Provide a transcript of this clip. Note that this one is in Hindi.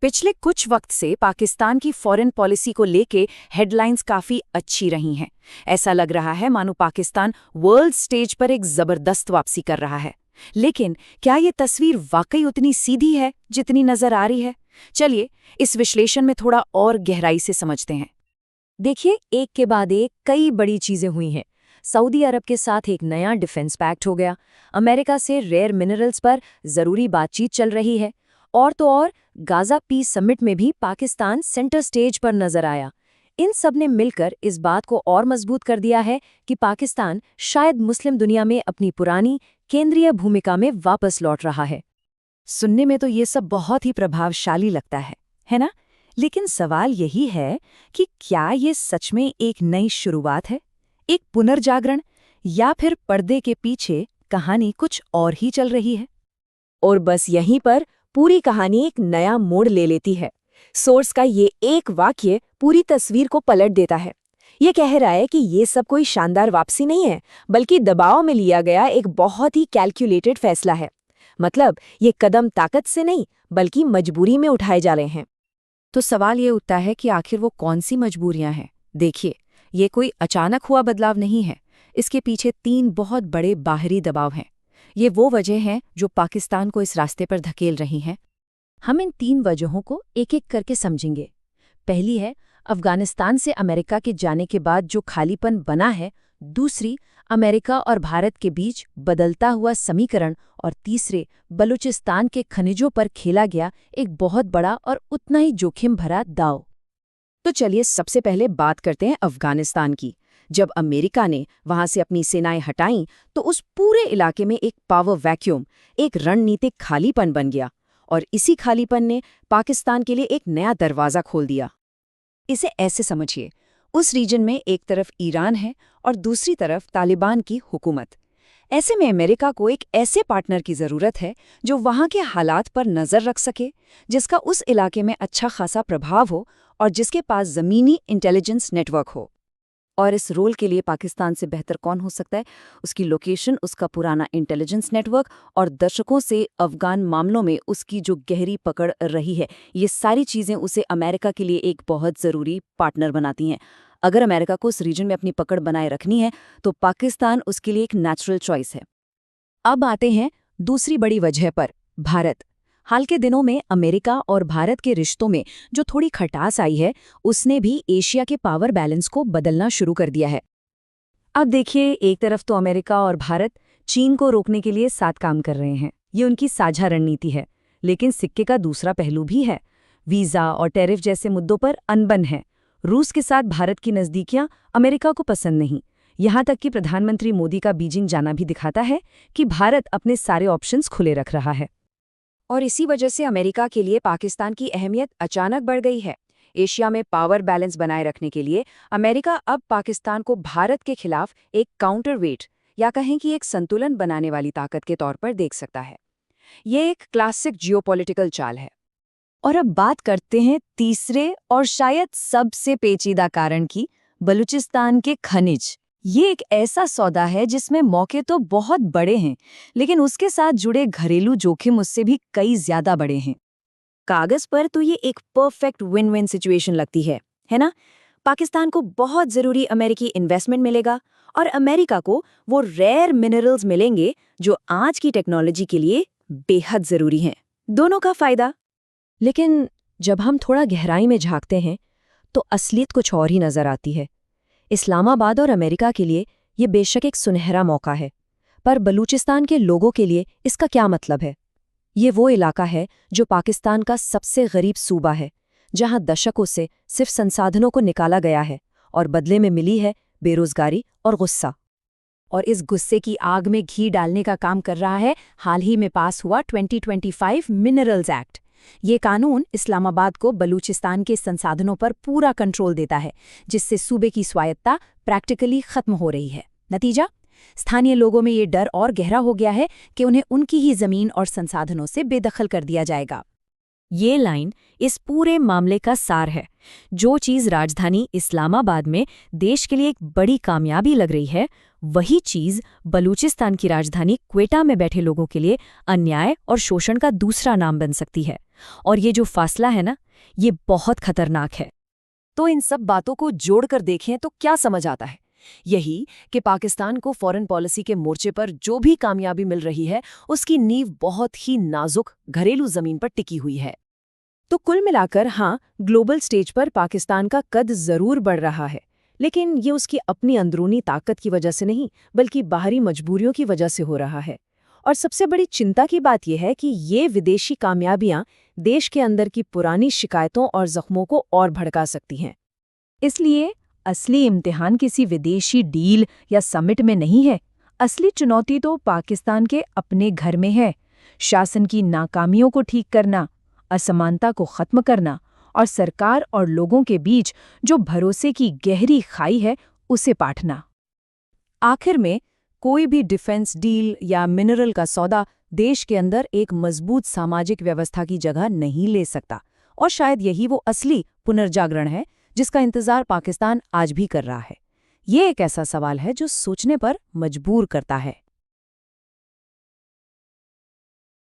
पिछले कुछ वक्त से पाकिस्तान की फॉरेन पॉलिसी को लेके हेडलाइंस काफी अच्छी रही हैं। ऐसा लग रहा है मानो पाकिस्तान वर्ल्ड स्टेज पर एक जबरदस्त वापसी कर रहा है। लेकिन क्या ये तस्वीर वाकई उतनी सीधी है जितनी नजर आ रही है? चलिए इस विश्लेषण में थोड़ा और गहराई से समझते हैं। देखिए, एक के बाद एक कई बड़ी चीजें हुई हैं। सऊदी अरब के साथ एक नया डिफेंस पैक्ट हो गया, अमेरिका से रेयर मिनरल्स पर जरूरी बातचीत चल रही है, और तो और गाजा पीस समिट में भी पाकिस्तान सेंटर स्टेज पर नजर आया। इन सब ने मिलकर इस बात को और मजबूत कर दिया है कि पाकिस्तान शायद मुस्लिम दुनिया में अपनी पुरानी केंद्रीय भूमिका में वापस लौट रहा है। सुनने में तो ये सब बहुत ही प्रभावशाली लगता है ना? लेकिन सवाल यही है कि क्या ये सच में एक नई शुरुआत है, एक पुनर्जागरण, या फिर पर्दे के पीछे कहानी कुछ और ही चल रही है? और बस यहीं पर पूरी कहानी एक नया मोड़ ले लेती है। सोर्स का ये एक वाक्य पूरी तस्वीर को पलट देता है। ये कह रहा है कि ये सब कोई शानदार वापसी नहीं है, बल्कि दबाव में लिया गया एक बहुत ही कैलकुलेटेड फैसला है। मतलब ये कदम ताकत से नहीं, बल्कि मजबूरी में उठाए जा रहे हैं। तो सवाल ये उठता है कि आखिर वो कौन सी मजबूरियां हैं? देखिए, ये कोई अचानक हुआ बदलाव नहीं है। इसके पीछे 3 बहुत बड़े बाहरी दबाव हैं। ये वो वजह हैं जो पाकिस्तान को इस रास्ते पर धकेल रही हैं। हम इन 3 वजहों को एक एक करके समझेंगे। पहली है अफगानिस्तान से अमेरिका के जाने के बाद जो खालीपन बना है। दूसरी, अमेरिका और भारत के बीच बदलता हुआ समीकरण। और तीसरे, बलूचिस्तान के खनिजों पर खेला गया एक बहुत बड़ा और उतना ही जोखिम भरा दांव। तो चलिए सबसे पहले बात करते हैं अफगानिस्तान की। जब अमेरिका ने वहां से अपनी सेनाएं हटाईं तो उस पूरे इलाके में एक पावर वैक्यूम, एक रणनीतिक खालीपन बन गया, और इसी खालीपन ने पाकिस्तान के लिए एक नया दरवाज़ा खोल दिया। इसे ऐसे समझिए, उस रीजन में एक तरफ ईरान है और दूसरी तरफ तालिबान की हुकूमत। ऐसे में अमेरिका को एक ऐसे पार्टनर की ज़रूरत है जो वहाँ के हालात पर नज़र रख सके, जिसका उस इलाके में अच्छा खासा प्रभाव हो और जिसके पास ज़मीनी इंटेलिजेंस नेटवर्क हो। और इस रोल के लिए पाकिस्तान से बेहतर कौन हो सकता है? उसकी लोकेशन, उसका पुराना इंटेलिजेंस नेटवर्क और दशकों से अफगान मामलों में उसकी जो गहरी पकड़ रही है, ये सारी चीज़ें उसे अमेरिका के लिए एक बहुत ज़रूरी पार्टनर बनाती हैं। अगर अमेरिका को उस रीजन में अपनी पकड़ बनाए रखनी है तो पाकिस्तान उसके लिए एक नेचुरल चॉइस है। अब आते हैं दूसरी बड़ी वजह पर, भारत। हाल के दिनों में अमेरिका और भारत के रिश्तों में जो थोड़ी खटास आई है, उसने भी एशिया के पावर बैलेंस को बदलना शुरू कर दिया है। अब देखिए, एक तरफ तो अमेरिका और भारत चीन को रोकने के लिए साथ काम कर रहे हैं। ये उनकी साझा रणनीति है। लेकिन सिक्के का दूसरा पहलू भी है। वीज़ा और टैरिफ जैसे मुद्दों पर अनबन है। रूस के साथ भारत की नज़दीकियां अमेरिका को पसंद नहीं। यहाँ तक कि प्रधानमंत्री मोदी का बीजिंग जाना भी दिखाता है कि भारत अपने सारे ऑप्शंस खुले रख रहा है। और इसी वजह से अमेरिका के लिए पाकिस्तान की अहमियत अचानक बढ़ गई है। एशिया में पावर बैलेंस बनाए रखने के लिए अमेरिका अब पाकिस्तान को भारत के खिलाफ एक काउंटरवेट, या कहें कि एक संतुलन बनाने वाली ताकत के तौर पर देख सकता है। ये एक क्लासिक जियोपॉलिटिकल चाल है। और अब बात करते हैं तीसरे और शायद सबसे पेचीदा कारण की, बलूचिस्तान के खनिज। ये एक ऐसा सौदा है जिसमें मौके तो बहुत बड़े हैं, लेकिन उसके साथ जुड़े घरेलू जोखिम उससे भी कई ज्यादा बड़े हैं। कागज पर तो ये एक परफेक्ट विन विन सिचुएशन लगती है ना? पाकिस्तान को बहुत जरूरी अमेरिकी इन्वेस्टमेंट मिलेगा और अमेरिका को वो रेयर मिनरल्स मिलेंगे जो आज की टेक्नोलॉजी के लिए बेहद जरूरी हैं। दोनों का फायदा। लेकिन जब हम थोड़ा गहराई में झांकते हैं तो असलियत कुछ और ही नजर आती है। इस्लामाबाद और अमेरिका के लिए ये बेशक एक सुनहरा मौका है, पर बलूचिस्तान के लोगों के लिए इसका क्या मतलब है? ये वो इलाका है जो पाकिस्तान का सबसे गरीब सूबा है, जहां दशकों से सिर्फ संसाधनों को निकाला गया है और बदले में मिली है बेरोजगारी और गुस्सा। और इस गुस्से की आग में घी डालने का काम कर रहा है हाल ही में पास हुआ 2025 मिनरल्स एक्ट। ये कानून इस्लामाबाद को बलूचिस्तान के संसाधनों पर पूरा कंट्रोल देता है, जिससे सूबे की स्वायत्ता प्रैक्टिकली खत्म हो रही है। नतीजा, स्थानीय लोगों में ये डर और गहरा हो गया है कि उन्हें उनकी ही जमीन और संसाधनों से बेदखल कर दिया जाएगा। ये लाइन इस पूरे मामले का सार है। जो चीज़ राजधानी इस्लामाबाद में देश के लिए एक बड़ी कामयाबी लग रही है, वही चीज़ बलूचिस्तान की राजधानी क्वेटा में बैठे लोगों के लिए अन्याय और शोषण का दूसरा नाम बन सकती है। और ये जो फासला है ना, ये बहुत खतरनाक है। तो इन सब बातों को जोड़कर देखें तो क्या समझ आता है? यही कि पाकिस्तान को फॉरेन पॉलिसी के मोर्चे पर जो भी कामयाबी मिल रही है, उसकी नींव बहुत ही नाजुक घरेलू जमीन पर टिकी हुई है। तो कुल मिलाकर हाँ, ग्लोबल स्टेज पर पाकिस्तान का कद जरूर बढ़ रहा है, लेकिन ये उसकी अपनी अंदरूनी ताकत की वजह से नहीं, बल्कि बाहरी मजबूरियों की वजह से हो रहा है। और सबसे बड़ी चिंता की बात यह है कि ये विदेशी कामयाबियां देश के अंदर की पुरानी शिकायतों और जख्मों को और भड़का सकती हैं। इसलिए असली इम्तिहान किसी विदेशी डील या समिट में नहीं है। असली चुनौती तो पाकिस्तान के अपने घर में है। शासन की नाकामियों को ठीक करना, असमानता को खत्म करना और सरकार और लोगों के बीच जो भरोसे की गहरी खाई है, उसे पाटना। आखिर में कोई भी डिफेंस डील या मिनरल का सौदा देश के अंदर एक मजबूत सामाजिक व्यवस्था की जगह नहीं ले सकता, और शायद यही वो असली पुनर्जागरण है जिसका इंतजार पाकिस्तान आज भी कर रहा है। ये एक ऐसा सवाल है जो सोचने पर मजबूर करता है।